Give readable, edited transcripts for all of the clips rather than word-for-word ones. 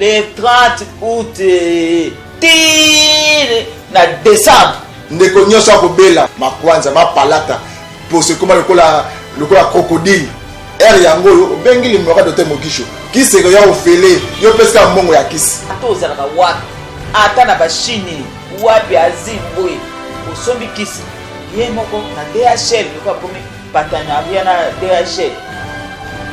Le 30 août na décembre ndeko nyonso akobela makwanza mapalata pose koma lokola crocodile ere yango oyo obengi limwaka Dr Mogisho kiseko ya ofele yo peska mbongo ya kisi atozalaka wapi ata na bashini wapi azimboye osombi kisi ye moko na DHL lokola pomi partenariat na DHL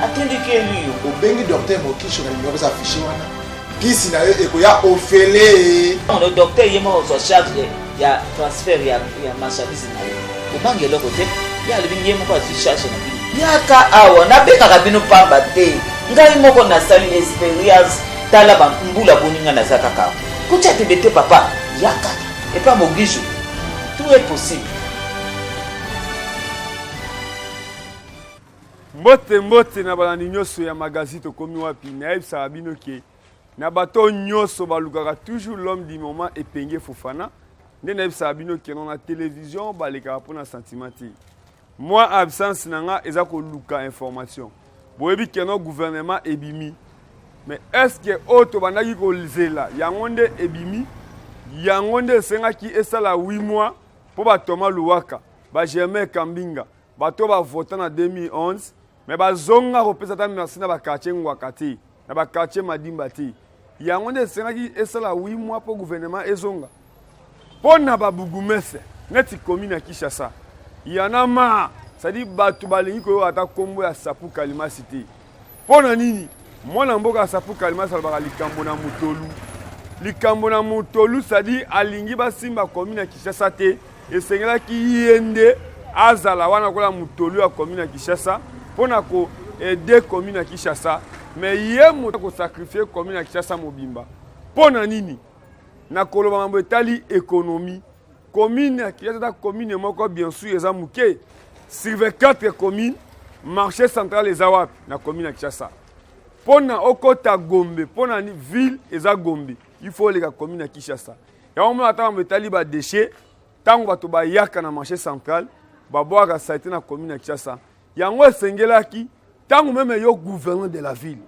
atindiki eliyo obengi Dr Mogisho na limwaka za affiché wana kisi na eko ya ofele le docteur yemo so charge ya transfert ya marchandise na yo obange loko te ya lebingi yemo kwa charge na bino yaka awa na beka bino pamba te ngai moko na sali experience tala ba mbula boninga na zaka ka kucha te bete papa yaka et pas Mogisho tout est possible. Mbote na balandi nyonso ya magazine tokomi wapi na yebisa bino ke na bato nyonso balukaka toujours l'homme du moment epenge Fofana nde na yebisa bino ke na télévision baleka pona sentiment ti moi absence nanga eza ko luka information boyebi ke no gouvernement ebimi mais est-ce que auto bandaki ko lizela yango nde ebimi yango nde sengaki esala 8 mois po ba Thomas Luwaka ba Germain Kambinga bato ba voter na 2011 mais ba zonga repesa ta merci na ba quartier Ngwakati na ba quartier Madimba ti yango nde sengaki esala 8 mois po gouvernement ezonga pona ba bugumese neti commune ya Kinshasa yana ma sadi batu balingi ko ata kombo ya Sapu Kalima cité pona nini mwana mboka Sapu Kalima salbaka likambo na mutolu sadi alingi basimba commune ya Kinshasa te esengelaki yende azala wana kola mutolu ya commune ya Kinshasa pona ko aider commune ya Kinshasa mais ye moto ko sacrifier commune ya Kinshasa mobimba pona nini na koloba mambo etali économie commune ya Kinshasa commune moko bien sûr eza muke sur 4 communes marché central eza wapi na commune ya Kinshasa pona okota Gombe pona ni ville eza Gombe il faut les commune ya Kinshasa ya on ata mambo etali ba déchets tango bato ba yaka na marché central ba boaka saité na commune ya Kinshasa yango esengelaki tango même yo gouverneur de la ville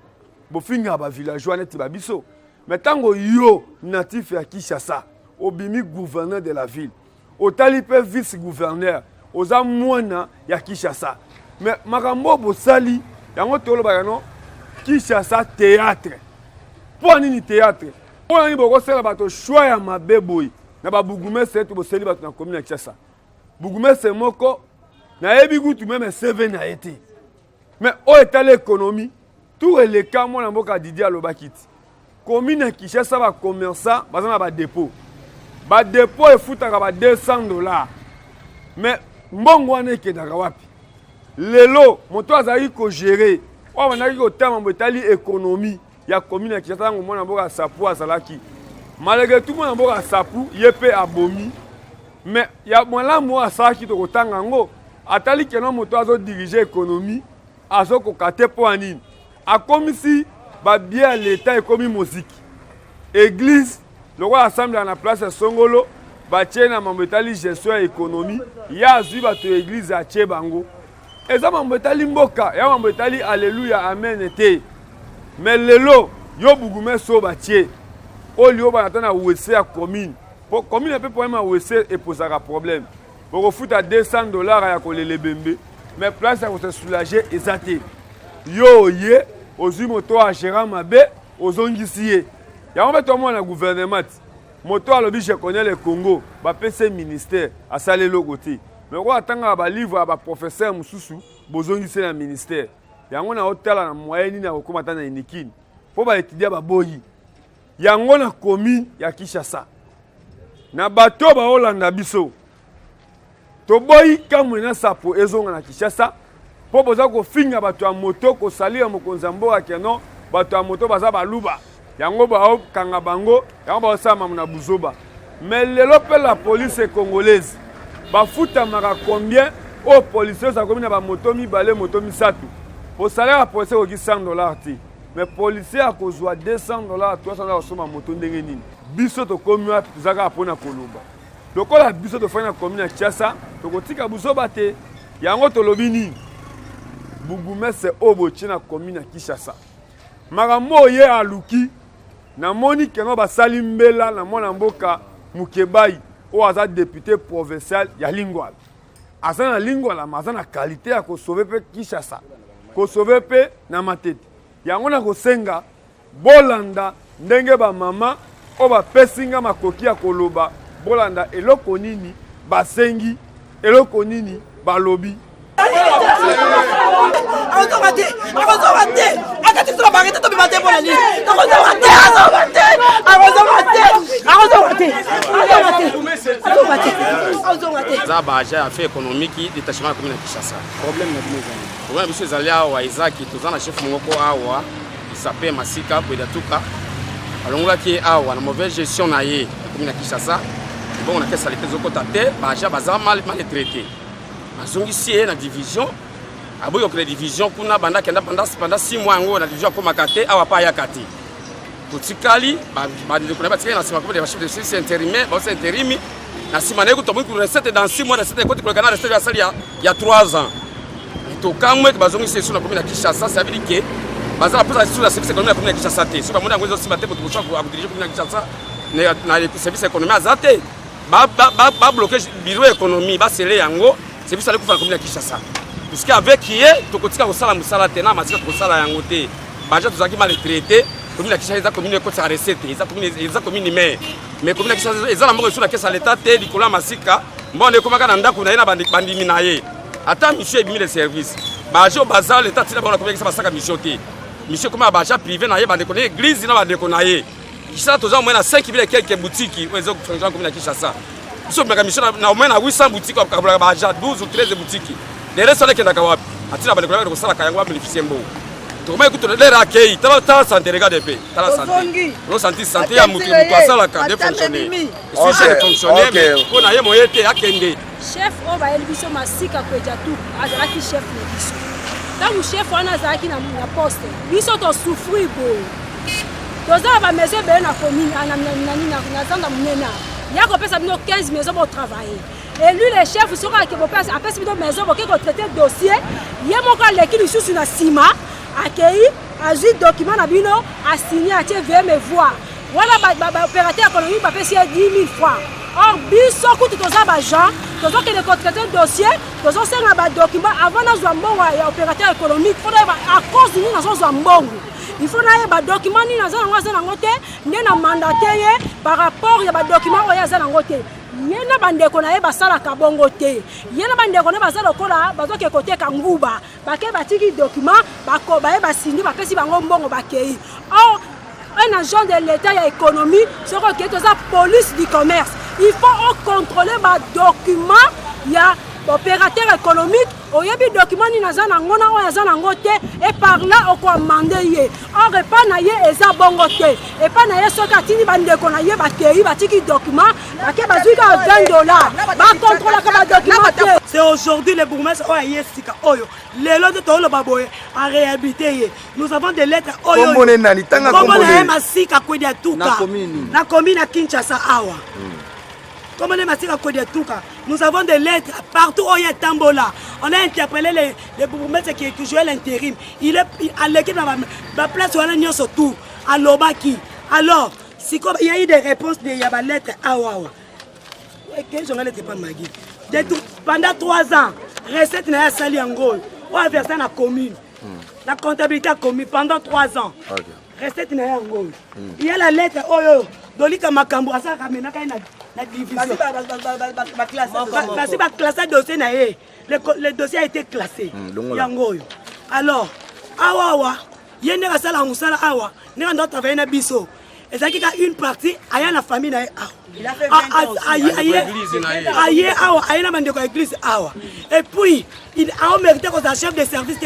bo finga ba villageois net ba biso mais tango yo natif ya Kinshasa obimi gouverneur de la ville otali pe vice gouverneur oza mwana ya Kinshasa mais makambo bosali yango toloba no Kinshasa théâtre po nini théâtre po nini boko sala bato choix ya mabeboy na ba bugumese to boseli bato na commune ya Kinshasa bugumese moko na yebi gutu même CV na été mais o etale économie tout le cas moi na mboka Didier Alobakiti commune ya Kinshasa ba commerçant bazana ba dépôt e futaka ba $200 mais mbongo wana ekedaka wapi lelo moto azali ko gérer o banaki ko tama mbetali économie ya commune ya Kinshasa ngo mona mboka Sapu azalaki malgré tout mona mboka Sapu yepe abomi mais ya mwalamu asalaki to kotanga ngo atali keno moto azo diriger économie azo ko kate po anini akomisi ba bien l'état ekomi musique église loko assemblée na place ya Songolo ba tchena mambetali gestion ya économie ya azui bato église a tche bango eza mambetali mboka ya mambetali alléluia amen ete mais lelo yo bugume so ba tche olio ba natana wese ya commune po commune pe problème wese et posera problème pour futa $200 ya kolele bembe mais place ya ko se soulager ezate yo ye ozui moto a gérant mabe ozongisi ye ya on beto mo na gouvernement moto alobi je connais le Congo ba PC ministère a salé logoté mais ko atanga ba livre ba professeur mususu bozongisi na ministère yango na hotela na moyenne na kokomata na inikini po ba étudier ba boyi yango na commune ya Kinshasa na bato ba Holanda biso to boyi kamwe na sapo ezonga na Kinshasa po boza ko finga bato ya moto ko salia mokonza mboka keno bato ya moto baza baluba yango ba kanga bango yango ba osama na buzoba mais lelo pe la police congolaise ba futa mara combien au policiers sa commune ba moto mi balé moto mi satu po salaire police ko $100 ti mais policier a ko zwa $200 $300 osoma moto ndenge nini biso to komi wa zaka pona koloba lokola biso to fana commune ya Kinshasa to kotika buzoba te yango to lobi nini bugumese obo china commune ya Kinshasa makambo ye aluki namoni kengo basali mbela na mwana mboka Mukebai o aza député provincial ya Lingwala aza na Lingwala aza na qualité ya kosauve pe Kinshasa kosauve pe na Matete yango na kosenga bolanda ndenge ba mama o bapesinga makoki ya koloba bolanda eloko nini basengi eloko nini balobi za baja affaire économique détachement commune ya Kinshasa problème biso ezali awa ezaki toza na chef moko awa isape Masika Kwedatuka alongolaki awa na mauvaise gestion na ye commune ya Kinshasa bon na kesa lete zokota te baja baza mal traité azongisi ye na division aboyi okela division kuna banda kenda pendant 6 mois yango na division akomaka te awa pa ayaka te totikali bandeko na batikali na nsima komo de bachef de service intérimaire baosa intérimi na nsima na ye kutomoi ku recette dans 6 mois recette ekoti koleka na recette asali ya 3 ans tokamwe bazongisi esu na commune ya Kinshasa ça veut dire que baza na posa sur la service économique na commune ya Kinshasa te so bamoni yango ezosimba te moto mosu akodirige commune ya Kinshasa na service économique aza te babloke bureau économie basele yango service ali kufa na commune ya Kinshasa puisque avec ye tokotika kosala mosala te na masika tokosala yango te baja tozalaki mal traité commune ya Kinshasa eza commune ekotisa recette eza commune mais commune ya Kinshasa eza na moko esu na kesa leta te likolo ya masika mbona ekomaka na ndako na ye na bandimi na ye ata mission ebimi de service baja baza leta tina bango na commune ya Kinshasa basaka mission te mission koma baja privé na ye bandeko na église na bandeko na ye Kinshasa toza moins na 5000 et quelques boutiques oyo eza kofonctionner na commune ya Kinshasa biso bimaka mission na moins na 800 boutiques okabolaka baja 12 ou 13 boutiques les restes alekendaka wapi atina bandeko na kosalaka yango babénéficie mbo tokoma ekuta lere akei tala santé regarde pe tala santé no santé ya mutu asalaka de fonctionner si je fonctionner mais mpona ye moye te akende chef oyo bayeli biso Masika Kwedatuka azalaki chef na biso ntango chef wana azalaki na poste biso tosouffrir boye toza na bamaison ebele na commune na zanda monene ya kopesa bino 15 maison botravailler et lui le chef soki apesi bino maison boke kotraite dossier ye moko aleki lisusu na nsima akei azwi document na bino asigne atie vme voir wana baopérateur économique bapesi ye 10 000 francs or biso kutu toza bajean tozokende kotraite dossier tozosenga badocument avant nazwa mbongo ya opérateur économique fotoyeba à cause nini nazozwa mbongo il faut na document ni naza nango aza nango te nde na mandate ye par rapport ya document oyo aza nango te ye na bandeko na ye basalaka bongo te ye na bandeko na baza lokola bazoke koteka nguba bake batiki document baye basindi bapesi bango mbongo bakei or un agent de l'état ya économie soko okei toza police du commerce il faut contrôler document ya opérateur économique oyebi document ni naza nango na oyo aza nango te et par là okoamande ye or epa na ye eza bongo te epa na ye soki atindi bandeko na ye bakei batiki document bake bazwika $20 bakontrolaka badocument te. C'est aujourd'hui le bourgmestre oyo aye sika oyo lelo nde toloba boye a réhabilité ye nous avons des lettres oyo kombo na ye Masika Kwedatuka na commune ya Kinshasa awa comme on est Masika Kwedatuka, nous avons des lettres partout où il y a Tambola. On a interpellé les bourgmestres qui jouaient l'intérim. Il est à l'équipe de la place où on a surtout à Lobaki. Alors, si il y a eu des réponses de la lettre Awawa. Pendant 3 ans, recette n'a sali en gros. On a versé la commune. La comptabilité commune pendant 3 ans. Recette n'a en gros. Il y a la lettre Oyo. Dolika Makambo asa kamena kai na division. Parce que classé dossier na ye. Le dossier a été classé. Yangoyo. Alors, awa yende basala musala awa, ne ndo travailler na biso. Ezaki ka une partie aya na famille na ye. Il a fait 20 ans. Aye awa, aye na bandeko église awa. Et puis, il a mérité qu'on soit chef de service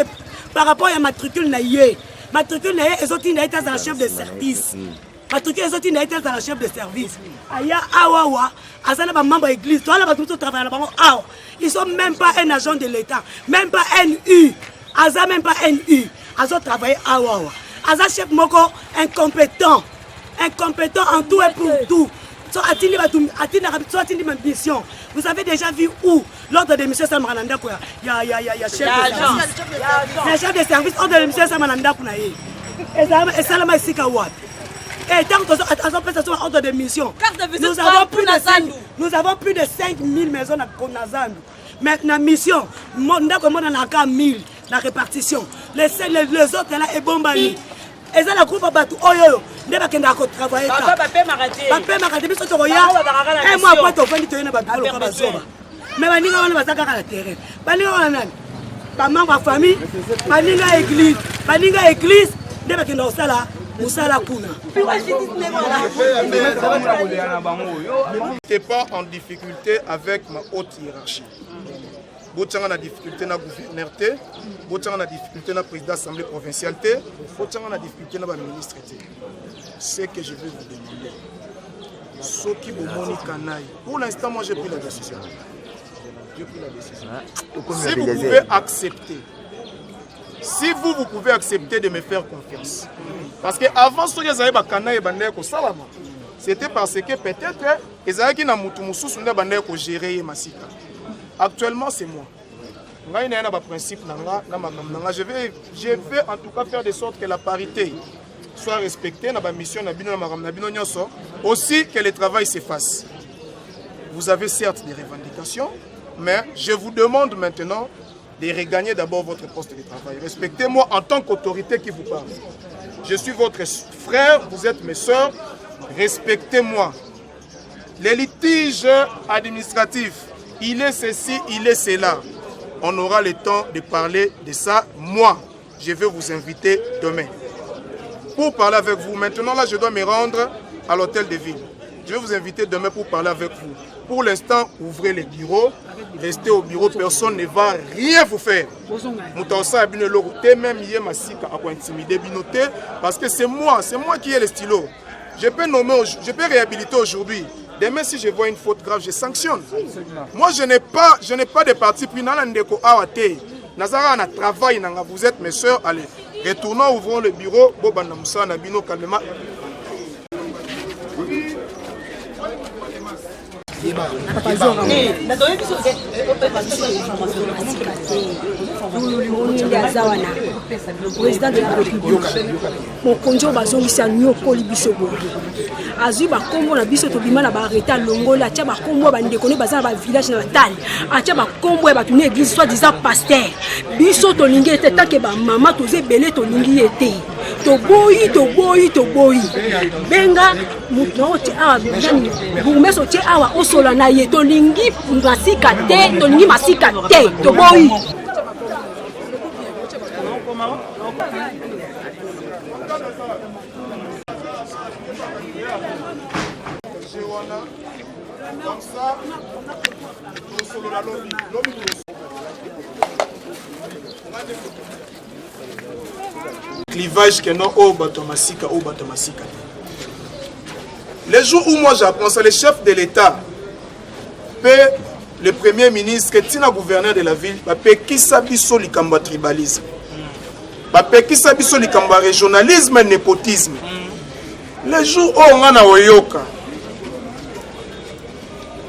par rapport à matricule na ye. Matricule na ye ezoti na été un chef de service. Matricule ezoti na été un chef de service. Aya awa azana ba membre église, toi là ba tout travailler là-bas awa. Ils sont même pas un agent de l'État, même pas NU. Aza même pas NU. Azo travailler awa. Aza chef moko incompétent en tout et pour tout. Vous avez déjà vu où l'ordre de M. Samananda il y a chef de service, ordre de M. Samananda et ça la Masika Watt. Et tant que nous avons ordre de mission, nous avons plus de 5000 maisons à Nazandu. Mais la mission, nous avons 1000 la répartition. Les autres là, et bombani. Et ça, la groupe a battu. Oh yo, ne va pas travailler. Papa m'a raté. Mais surtout, un mois après, tu as fait une balle. Mais on va à la terrain. On va famille, église, église, ne va pas là. Je n'étais pas en difficulté avec ma haute hiérarchie. Si on a difficulté dans la gouverneurté, si on a difficulté dans la présidence de l'Assemblée provinciale, si on a difficulté dans la ministre. Ce que je vais vous demander, pour l'instant, moi j'ai pris la décision. Si vous pouvez accepter, vous pouvez accepter de me faire confiance. Parce que avant c'était parce que peut-être ils avaient gérer Masika. Actuellement, c'est moi. Je vais en tout cas faire de sorte que la parité soit respectée dans la mission, aussi que le travail se fasse. Vous avez certes des revendications, mais je vous demande maintenant de regagner d'abord votre poste de travail. Respectez-moi en tant qu'autorité qui vous parle. Je suis votre frère, vous êtes mes soeurs, respectez-moi. Les litiges administratifs, il est ceci, il est cela. On aura le temps de parler de ça. Moi, je vais vous inviter demain. Pour parler avec vous, maintenant là, je dois me rendre à l'hôtel de ville. Je vais vous inviter demain pour parler avec vous. Pour l'instant, ouvrez les bureaux, restez au bureau, personne ne va rien vous faire. Parce que c'est moi qui ai le stylo. Je peux réhabiliter aujourd'hui. Demain, si je vois une faute grave, je sanctionne. Moi, je n'ai pas de parti pris. Vous êtes mes soeurs, allez. Retournons, ouvrons le bureau. Calmement. Président de la République mokonzi oyo bazongisa nyokoli biso boye azwi bakombo na biso tobima na baarrete alongola atia bakombo ya bandeko ne baza na bavillage na batali atia bakombo ya bato na église soit disant pasteur biso tolingi ete tanke bamama toza ebele tolingi ete toboyi benga mutu na otie awa bourgmestre otie awa osola na ye tolingi masika te toboyi. Comme ça, clivage que non au Batomasika. Les jours où moi j'apprends ça, le chef de l'État, le premier ministre, le gouverneur de la ville, qui s'habille sur le combat tribalisme, qui s'habille sur le combat régionalisme et népotisme. Les jours où on a Oyoka,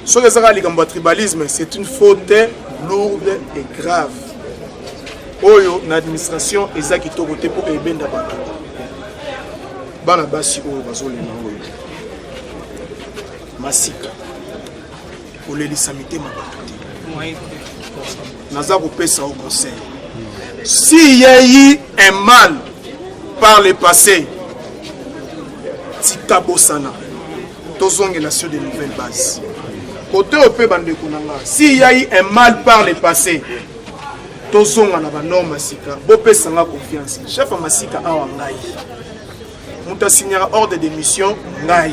sur le tribalisme, c'est une faute lourde et grave. Oyo l'administration ezaki to côté pour ebenda bato. Bana basi oyo bazolema oyo. Masika. Olelisa mitema bato. Naza kopesa au conseil. S'il y a eu un mal par le passé, Tikabo Sana, tozongela sur de nouvelles bases. Côté ope bande kunanga, s'il y a eu un mal par le passé, tozonga na banorme Masika, bopesa nga confiance. Chef Masika awa ngai. Muta signera ordre de mission ngai.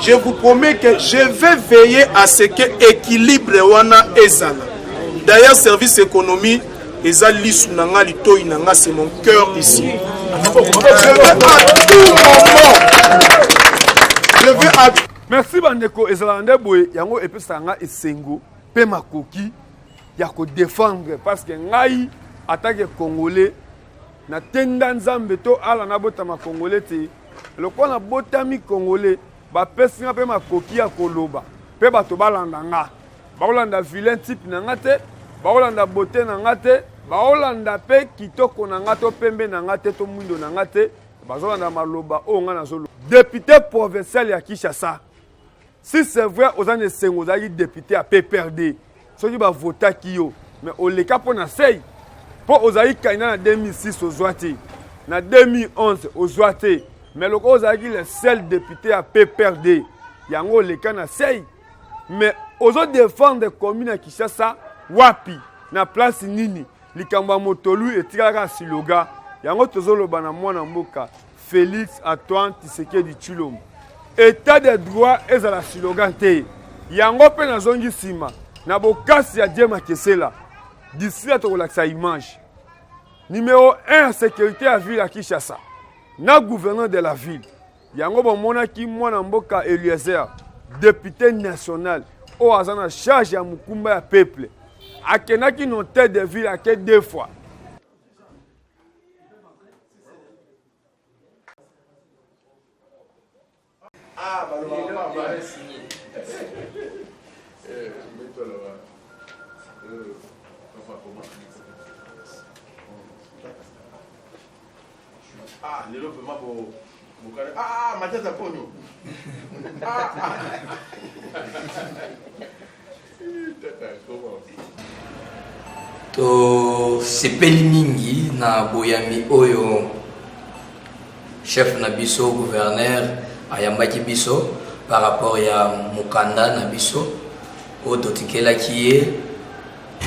Je vous promets que je vais veiller à ce que équilibre wana ezala. D'ailleurs service économie ezali lisu nanga litoi nanga, c'est mon cœur ici. Je vais à Merci bandeko ezalande boye yango epesa nga esengo pe makoki ya ko défendre parce que ngai attaque congolais na tenda nzambe to ala na botama congolais te loko na botami congolais ba pesi nga pe makoki ya koloba pe bato balanda nga baolanda vilain type na nga te baolanda beauté na nga te baolanda pe kitoko na nga to pembe na nga te to mwindo na nga te bazolanda maloba oyo nga nazoloba député provincial ya Kinshasa. Si c'est vrai aux années 5 aux aïe député à PPRD soki bavotaki yo mais oleka mpo na sei mpo ozalaki kanda na 2006 ozwa te na 2011 ozwa te mais loko ozalaki le seul député à PPRD yango oleka na sei mais ozodéfendre commune ya Kinshasa wapi na place nini likambo ya motolu etikalaka siloga yango tozoloba na mwana mboka Félix Antoine Tshisekedi Tshilombo état de droit ezala siloga te yango mpe nazongi nsima na bokasi ya Diema Kesela d'ici là tokolakisa image numéro 1 ya sécurité ya ville ya Kinshasa na gouverneur de la ville yango bomonaki mwana mboka Eliezer député national oyo aza na charge ya mokumba ya peuple akendaki no tête de ville ake 2 fois. To sepeli mingi na boyami oyo chef na biso gouverneur ayambaki biso par rapport ya mukanda na biso o totikelaki ye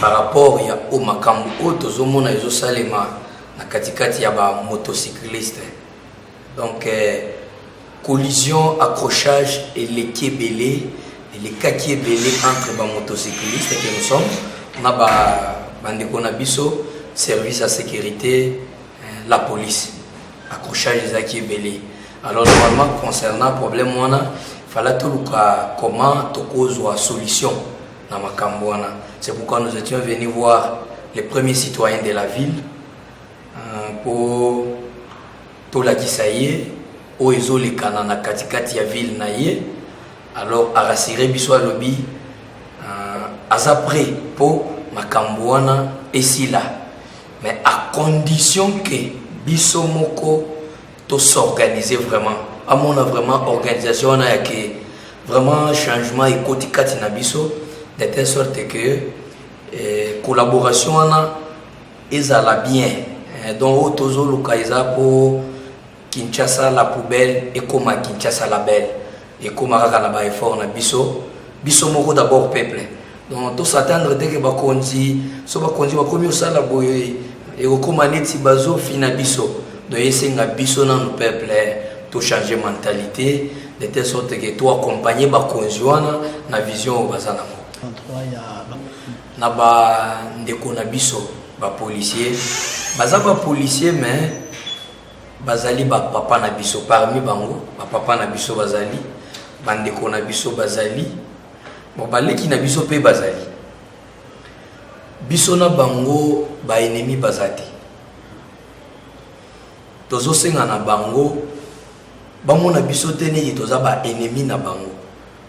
par rapport ya o makambo o tozomona ezosalema na katikati ya ba motocycliste. Donc collision, accrochage et les kebele et les kakebele entre ba motocyclistes que nous sommes. On a bandeko na biso service à sécurité la police accrochage des akebele. Alors normalement concernant problème il fallait tout comment to kozwa solution na makambo wana. C'est pourquoi nous étions venus voir les premiers citoyens de la ville pour tout la kisaye o ezolekana na katikati ya ville na ye. Alors a rassurer biso lobby aza prêt pour makambo wana esila mais à condition que biso moko to s'organiser vraiment à mon vraiment organisation na que vraiment changement ekoti kati na biso de telle sorte que collaboration na ezala bien donc tozo lokaiza pour Kinshasa la poubelle et comme Kinshasa la belle et comme kaka na ba effort na biso moko d'abord peuple. Donc tout s'attendre dès que bakonzi so bakonzi bakomi osala boye et okoma neti bazo fina biso donc esenga biso na no peuple to changer mentalité de telle sorte que to accompagner bakonzi wana na vision bazana mo na ba ndeko na biso ba policier baza ba policier mais bazali ba papa na biso parmi bango ba papa na biso bazali bandeko na biso bazali bon baleki na biso pe bazali biso na bango ba ennemi bazati tozo senga na bango bamona biso teneti toza ba ennemi na bango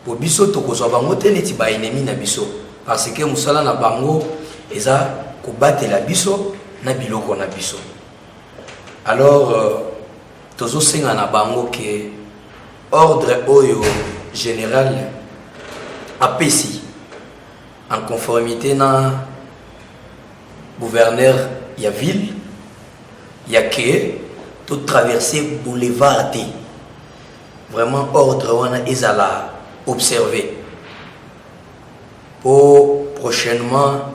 po biso tokozwa bango teneti ba ennemi na biso parce que musala na bango eza kobatela biso na biloko na biso. Alors tozo senga na bango que ordre oyo général APC en conformité na gouverneur ya ville ya que tout traverser boulevard T vraiment ordre wana ezala observer pour prochainement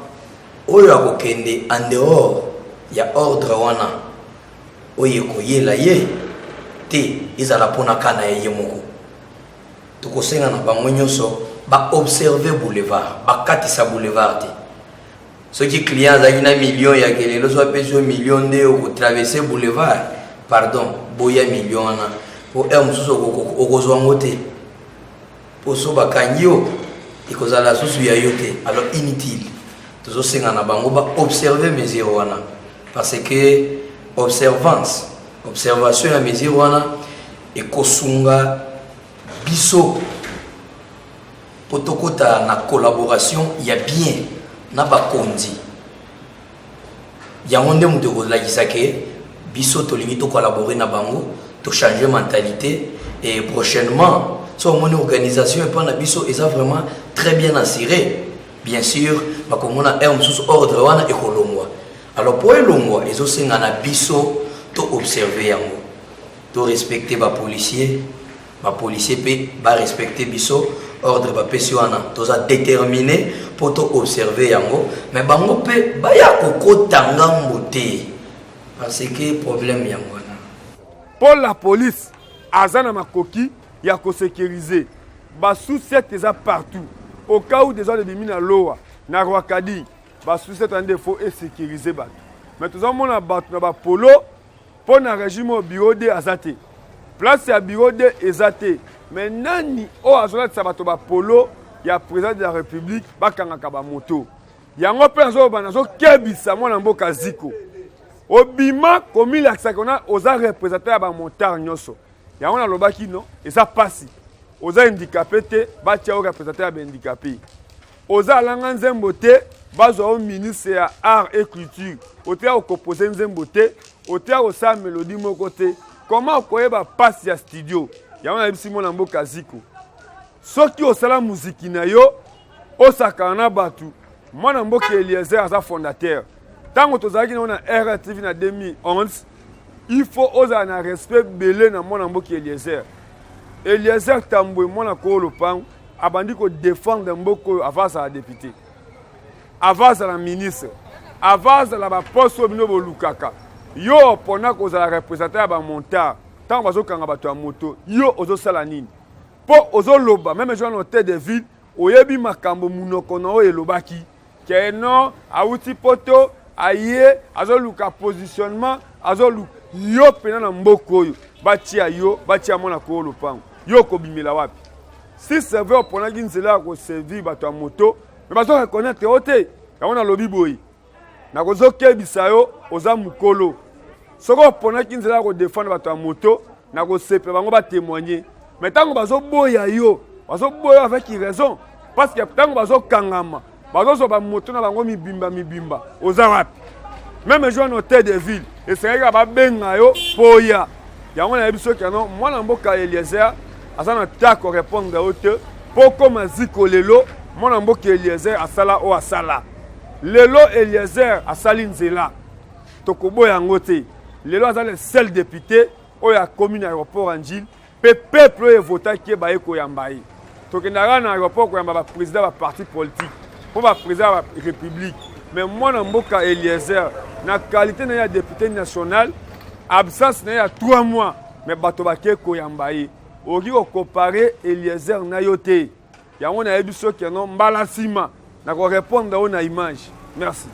oyo akokende en dehors ya ordre wana oyo koyela ye te ezala pona kana ye moko tokosenga na bango nyonso ba observer boulevard ba katisa boulevard te soki client azaki na million ya kelelo so apesi million de ko traverser boulevard pardon boya million wana po mususu okozwa ngote po so bakangi yo ikozala susu ya yo te alors inutile tozosenga na bango ba observer mesure wana parce que observation ya mesure wana ekosunga biso potokota na collaboration ya bien na bakonzi yango nde mutu kozalakisa ke biso tolingi to collaborer na bango de changer mentalité et prochainement so mon organisation et pendant biso est vraiment très bien assurée. Bien sûr, ma commune est sous ordre wana ekolongwa. Alors pour elongwa ils aussi ngana biso to observer yango. To respecter ba policier peut ba respecter biso ordre ba pesiwana. To za déterminé pour to observer yango mais bango pe ba ya kokota ngambo te. Parce que problème yango na. Pour la police, azana makoki ya ko sécuriser. Ba sous-set eza partout. Au cas où des gens de bimina loa na Rwakadi, ba sous-set en défaut et sécuriser ba. Mais tout ça mon na ba polo pour na régime au bureau de azate. Place ya bureau de ezate. Mais nani o azola sabato ba polo ya président de la République ba kangaka ba moto. Yango pe nzo ba nazo kebisa mwana mboka ziko. Obima komi l'accès qu'on a aux représentants à montar nyoso. Ya on a lobaki non et ça passe. Oza handicapé te ba tia o représenter à handicapé. Oza langa nzembote bazo au ministre ya art et culture. Otea o composer nzembote, otea o sa mélodie mon côté. Comment koye ba passe ya studio. Ya on a bisi mon mboka ziko. Soki o sala musique na yo o sakana batu. Mwana mboka Eliezer aza fondateur. Tant que tu as un RTV en 2011, il faut oser un respect belé dans mon ambo qui est Eliezer. Eliezer Tamboué, mon accord le pan, a bandit qu'on défend un beaucoup avant la députée, avant la ministre, avant la poste au Binobo Lukaka. Yo, pendant qu'on a représenté à montar, tant que tu as un moto, yo, ozo salanine. Pour ozo loba, même les gens en tête de ville, oyebi makambo munokono et lobaki, qui est non, a outil poto. Aye azoluka positionnement azoluka yo pena na mboko yo batia yo batia mona ko lopango yo ko bimela wapi si serveur pona ginzela ko servir bato ya moto mais bazo reconnaître ote ya ona lobi boyi na ko zokebisa yo oza mukolo soko pona ginzela ko défendre bato ya moto na ko sepe bango ba témoigner mais tango bazo boya yo avec raison parce que tango bazo kangama bazo ba moto na bango mibimba oza wapi même les gens notés de ville et c'est ka ba benga yo poya yango na biso kano mwana mboka Eliezer azana ta ko répondre ote poko maziko lelo mwana mboka Eliezer asala o asala lelo Eliezer asali nzela tokoboya yango te lelo azala le seul député o ya commune aéroport Anjil pe peuple e vota ki ba eko yambaye tokendaka na aéroport ko yamba ba président ba parti politique pour ba président la République. Mais moi, dans Mboka Eliezer, na qualité de député national, absence na 3 mois, mais batobake koyambaye. Oki ko comparer Eliezer na yote. Ya on a ebiso que non mbalasima na ko répondre na image. Merci.